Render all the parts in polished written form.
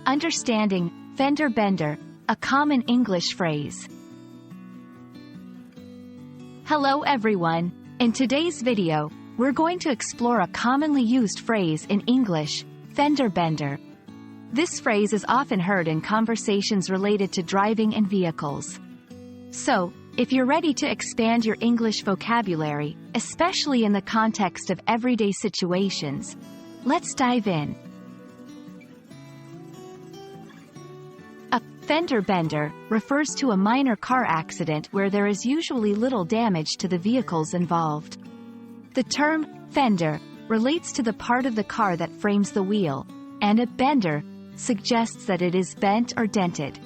Understanding fender bender, a common English phrase. Hello everyone. In today's video, we're going to explore a commonly used phrase in English, fender bender. This phrase is often heard in conversations related to driving and vehicles. So, if you're ready to expand your English vocabulary, especially in the context of everyday situations, let's dive in. A fender bender refers to a minor car accident where there is usually little damage to the vehicles involved. The term fender relates to the part of the car that frames the wheel, and a bender suggests that it is bent or dented.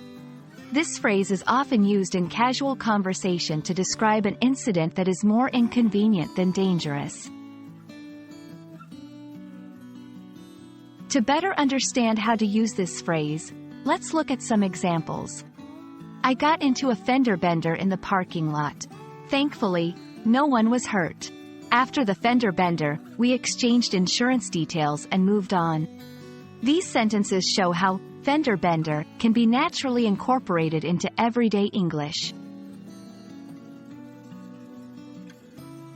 This phrase is often used in casual conversation to describe an incident that is more inconvenient than dangerous. To better understand how to use this phrase, let's look at some examples. I got into a fender bender in the parking lot. Thankfully, no one was hurt. After the fender bender, we exchanged insurance details and moved on. These sentences show how fender bender can be naturally incorporated into everyday English.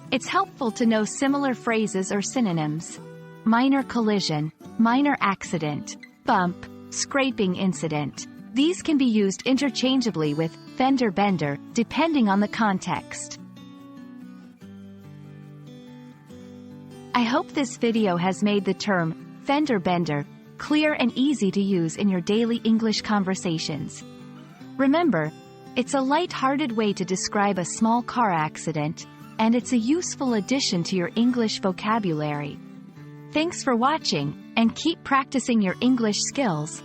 It's helpful to know similar phrases or synonyms. Minor collision, minor accident, bump, scraping incident. These can be used interchangeably with fender bender, depending on the context. I hope this video has made the term fender bender clear and easy to use in your daily English conversations. Remember, it's a light-hearted way to describe a small car accident, and it's a useful addition to your English vocabulary. Thanks for watching, and keep practicing your English skills.